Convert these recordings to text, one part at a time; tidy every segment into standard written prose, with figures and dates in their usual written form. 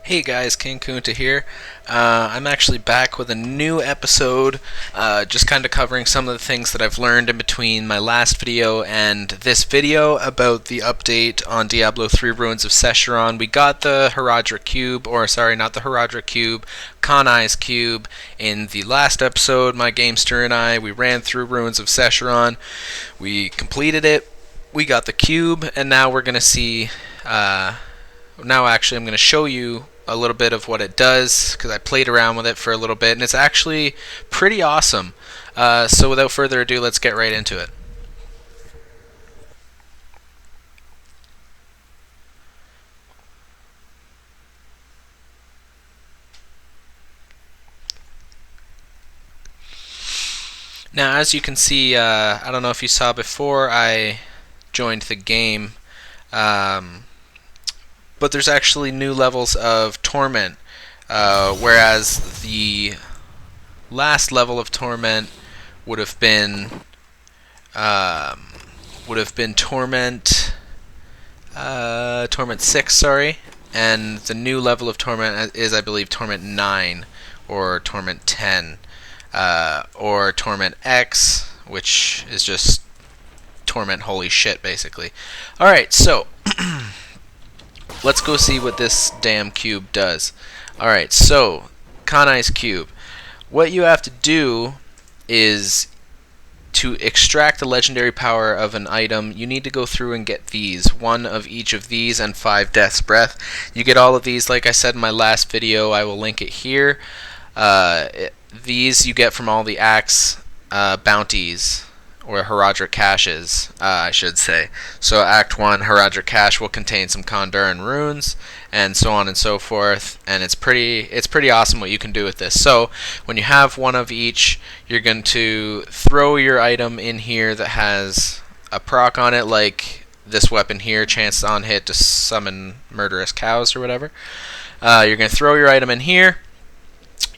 Hey guys, King Kunta here. I'm actually back with a new episode, just kind of covering some of the things that I've learned in between my last video and this video about the update on Diablo 3 Ruins of Sescheron. We got the Herodric Cube, or sorry, not the Herodric Cube, Kanai's Cube in the last episode. My gamester and I, we ran through Ruins of Sescheron. We completed it. We got the cube, and now we're going to see... now actually I'm going to show you a little bit of what it does because I played around with it for a little bit and it's actually pretty awesome. So without further ado, let's get right into it. Now as you can see, I don't know if you saw before I joined the game, but there's actually new levels of torment, whereas the last level of torment would have been torment 6, sorry, and the new level of torment is, I believe, torment 9 or torment 10, or torment X, which is just torment holy shit basically. Alright, so let's go see what this damn cube does. Alright, so Kanai's cube. What you have to do is to extract the legendary power of an item, you need to go through and get these. One of each of these and 5 Death's Breath. You get all of these, like I said in my last video, I will link it here. These you get from all the axe bounties, or Herodric caches, I should say. So Act 1, Herodric cache will contain some Konduran runes, and so on and so forth, and it's pretty awesome what you can do with this. So when you have one of each, you're going to throw your item in here that has a proc on it, like this weapon here, chance on hit to summon murderous cows or whatever. You're going to throw your item in here.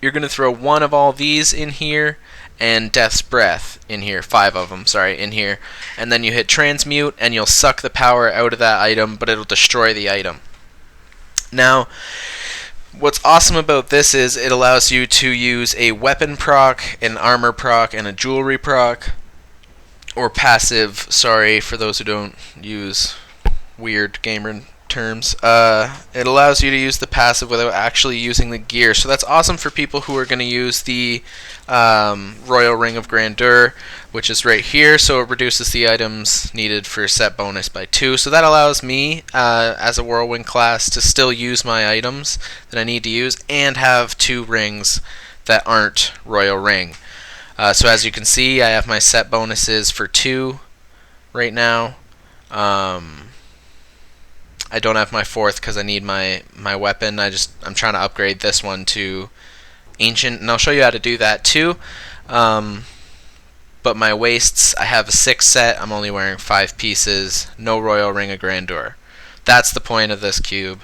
You're going to throw one of all these in here, and Death's Breath in here, 5 of them, sorry, in here. And then you hit Transmute, and you'll suck the power out of that item, but it'll destroy the item. Now, what's awesome about this is it allows you to use a weapon proc, an armor proc, and a jewelry proc, or passive, sorry, for those who don't use weird gamer terms. It allows you to use the passive without actually using the gear, so that's awesome for people who are going to use the Royal Ring of Grandeur, which is right here, so it reduces the items needed for set bonus by 2, so that allows me as a Whirlwind class to still use my items that I need to use and have 2 rings that aren't Royal Ring. So as you can see, I have my set bonuses for 2 right now. I don't have my 4th because I need my weapon. I'm trying to upgrade this one to Ancient, and I'll show you how to do that too. But my wastes, I have a 6 set. I'm only wearing 5 pieces. No Royal Ring of Grandeur. That's the point of this cube.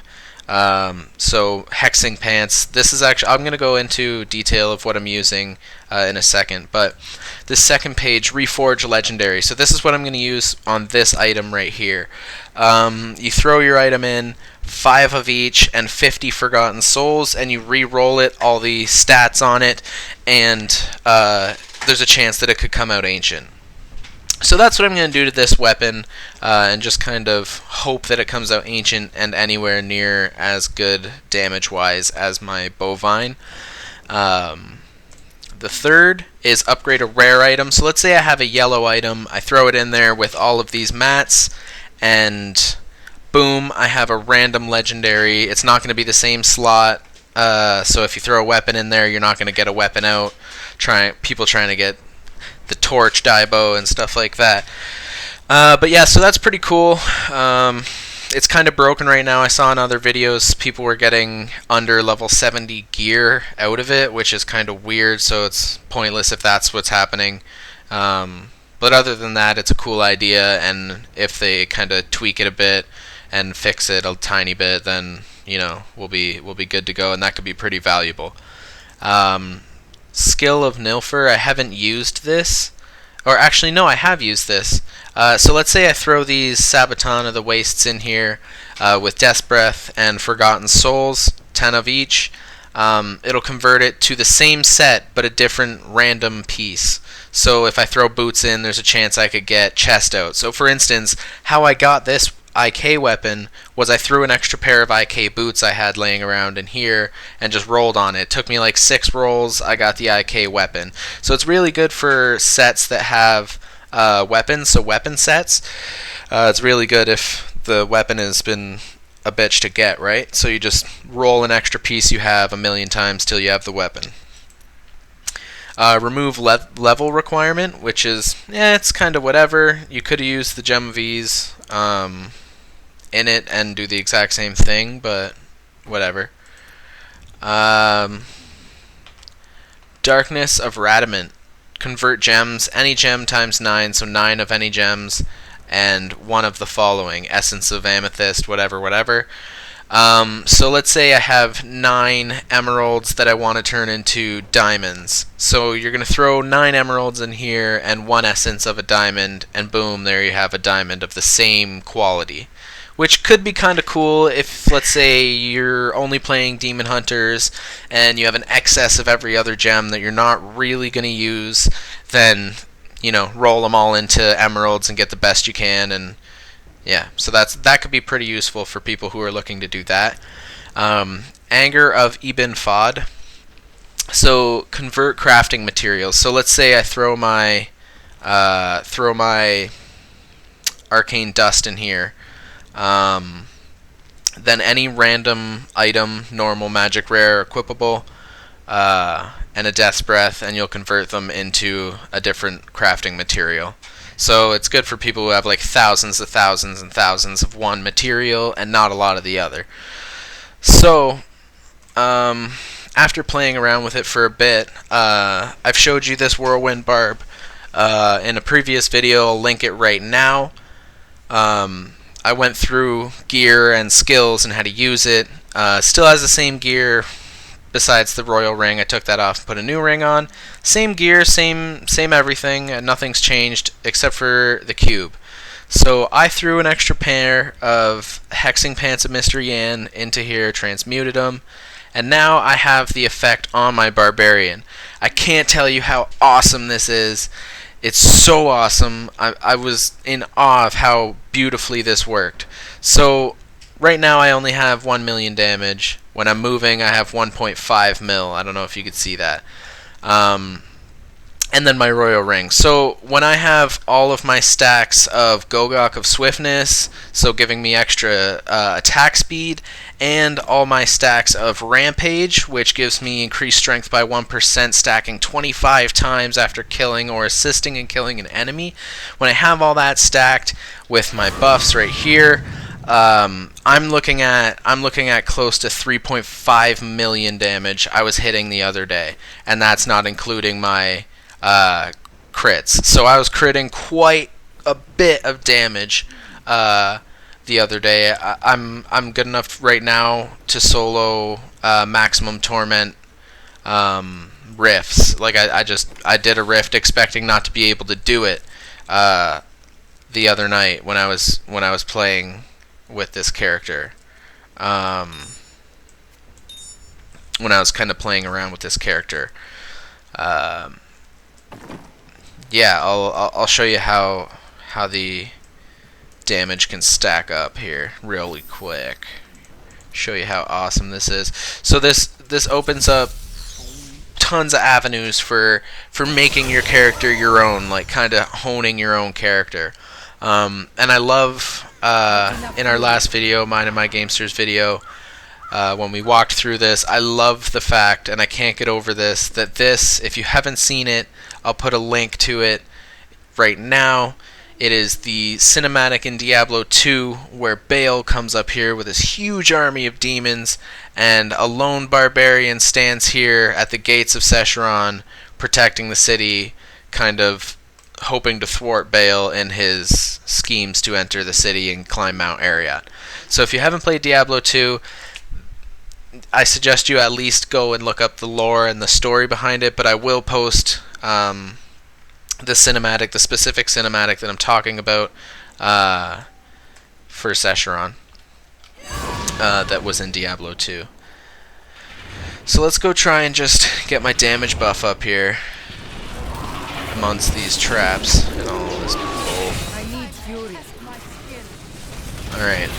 So hexing pants. This is actually, I'm going to go into detail of what I'm using in a second, but this second page, Reforge Legendary. So this is what I'm going to use on this item right here. You throw your item in, 5 of each and 50 Forgotten Souls, and you re-roll it, all the stats on it, and there's a chance that it could come out Ancient. So that's what I'm going to do to this weapon, and just kind of hope that it comes out Ancient and anywhere near as good damage-wise as my Bovine. The third is upgrade a rare item. So let's say I have a yellow item, I throw it in there with all of these mats, and boom, I have a random legendary. It's not going to be the same slot, so if you throw a weapon in there, you're not going to get a weapon out. People trying to get the torch Diablo and stuff like that. But yeah, so that's pretty cool. It's kind of broken right now. I saw in other videos people were getting under level 70 gear out of it, which is kind of weird, so it's pointless if that's what's happening. But other than that, it's a cool idea, and if they kind of tweak it a bit and fix it a tiny bit, then we'll be good to go, and that could be pretty valuable. Skill of Nilfer, I haven't used this. Or actually, no, I have used this. So let's say I throw these Sabaton of the Wastes in here with Death's Breath and Forgotten Souls 10 of each, it'll convert it to the same set but a different random piece. So if I throw boots in, there's a chance I could get chest out. So for instance, how I got this IK weapon was I threw an extra pair of IK boots I had laying around in here and just rolled on it. It took me like 6 rolls, I got the IK weapon. So it's really good for sets that have weapons, so weapon sets. It's really good if the weapon has been a bitch to get, right? So you just roll an extra piece you have a million times till you have the weapon. Remove level requirement, which is, it's kind of whatever. You could have used the Gem of Ease in it and do the exact same thing, but whatever. Darkness of Radamant. Convert gems, any gem times 9, so 9 of any gems, and 1 of the following. Essence of Amethyst, whatever. So let's say I have 9 emeralds that I want to turn into diamonds. So you're going to throw 9 emeralds in here and 1 essence of a diamond, and boom, there you have a diamond of the same quality. Which could be kind of cool if, let's say, you're only playing Demon Hunters and you have an excess of every other gem that you're not really going to use, then, roll them all into emeralds and get the best you can, and yeah, so that could be pretty useful for people who are looking to do that. Anger of Ibn Fod. So convert crafting materials. So let's say I throw my arcane dust in here. Then any random item, normal, magic, rare, equipable, and a death's breath, and you'll convert them into a different crafting material. So it's good for people who have like thousands and thousands of one material and not a lot of the other. So after playing around with it for a bit, I've showed you this whirlwind barb in a previous video. I'll link it right now. I went through gear and skills and how to use it. Still has the same gear besides the royal ring. I took that off and put a new ring on. Same gear, same everything, and nothing's changed except for the cube. So I threw an extra pair of Hexing Pants of Mr. Yan into here, transmuted them, and now I have the effect on my barbarian. I can't tell you how awesome this is. It's so awesome. I was in awe of how beautifully this worked. So right now I only have 1 million damage. When I'm moving, I have 1.5 mil. I don't know if you could see that. And then my royal ring. So when I have all of my stacks of Gogok of Swiftness, so giving me extra attack speed, and all my stacks of Rampage, which gives me increased strength by 1%, stacking 25 times after killing or assisting in killing an enemy. When I have all that stacked with my buffs right here, I'm looking at close to 3.5 million damage I was hitting the other day, and that's not including my crits. So I was critting quite a bit of damage the other day. I'm good enough right now to solo maximum torment rifts. Like I did a rift expecting not to be able to do it the other night when I was playing with this character. When I was kind of playing around with this character. Yeah, I'll show you how the damage can stack up here really quick. Show you how awesome this is. So this opens up tons of avenues for making your character your own, like kind of honing your own character. And I love in our last video, mine and my Gamesters video, when we walked through this, I love the fact, and I can't get over this, that this, if you haven't seen it, I'll put a link to it right now. It is the cinematic in Diablo 2 where Baal comes up here with his huge army of demons, and a lone barbarian stands here at the gates of Sescheron protecting the city, kind of hoping to thwart Baal in his schemes to enter the city and climb Mount Arreat. So if you haven't played Diablo 2, I suggest you at least go and look up the lore and the story behind it, but I will post the specific cinematic that I'm talking about for Sescheron that was in Diablo 2. So let's go try and just get my damage buff up here amongst these traps and all this bull. Alright.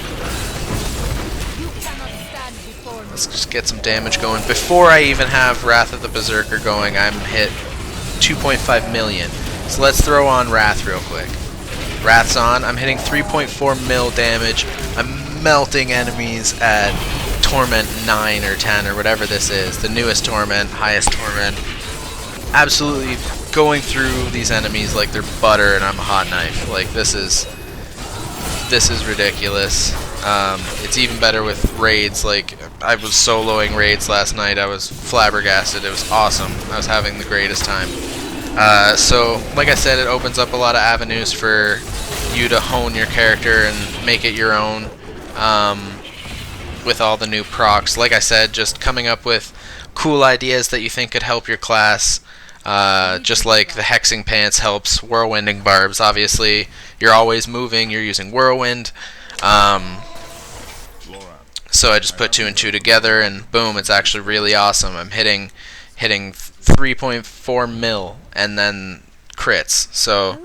Let's just get some damage going. Before I even have Wrath of the Berserker going, I'm hit 2.5 million. So let's throw on Wrath real quick. Wrath's on. I'm hitting 3.4 mil damage. I'm melting enemies at Torment 9 or 10 or whatever this is. The newest Torment, highest Torment. Absolutely going through these enemies like they're butter and I'm a hot knife. Like, this is ridiculous. It's even better with raids. Like, I was soloing raids last night. I was flabbergasted. It was awesome. I was having the greatest time. So, like I said, it opens up a lot of avenues for you to hone your character and make it your own with all the new procs. Like I said, just coming up with cool ideas that you think could help your class. Just like the hexing pants helps whirlwinding barbs. Obviously, you're always moving. You're using whirlwind. So I just put 2 and 2 together, and boom, it's actually really awesome. I'm hitting 3.4 mil, and then crits. So,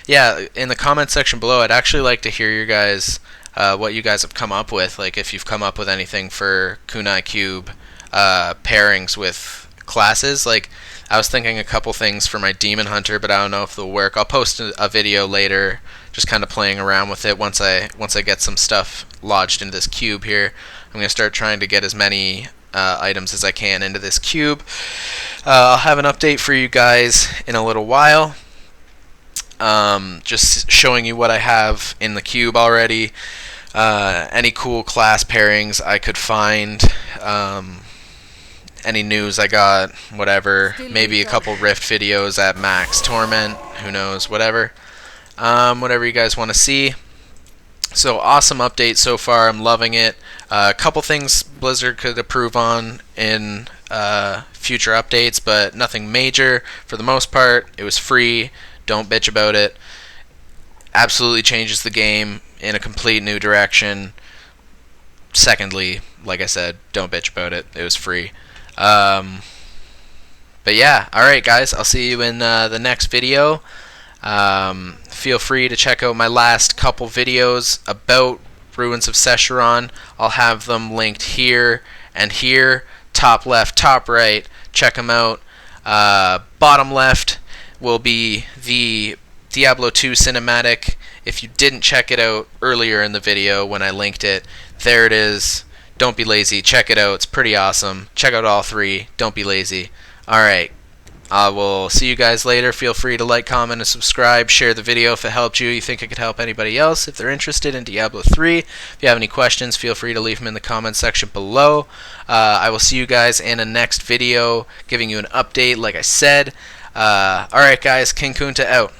yeah, in the comment section below, I'd actually like to hear you guys, what you guys have come up with. Like, if you've come up with anything for Kunai Cube pairings with classes. Like, I was thinking a couple things for my Demon Hunter, but I don't know if they'll work. I'll post a video later, just kind of playing around with it once I get some stuff lodged into this cube here. I'm gonna start trying to get as many items as I can into this cube. I'll have an update for you guys in a little while. Just showing you what I have in the cube already. Any cool class pairings I could find. Any news I got, whatever. Maybe a couple Rift videos at max Torment, who knows, whatever. Whatever you guys want to see. So, awesome update so far, I'm loving it. A couple things Blizzard could improve on in future updates, but nothing major. For the most part, it was free, don't bitch about it. Absolutely changes the game in a complete new direction. Secondly, like I said, don't bitch about it, it was free. But yeah, alright guys, I'll see you in the next video. Feel free to check out my last couple videos about Ruins of Sescheron. I'll have them linked here and here, top left, top right. Check them out. Bottom left will be the Diablo 2 cinematic. If you didn't check it out earlier in the video when I linked it, there it is. Don't be lazy. Check it out. It's pretty awesome. Check out all 3. Don't be lazy. Alright. I will see you guys later. Feel free to like, comment, and subscribe. Share the video if it helped you. You think it could help anybody else if they're interested in Diablo 3. If you have any questions, feel free to leave them in the comment section below. I will see you guys in a next video, giving you an update like I said. Alright guys, King Kunta out.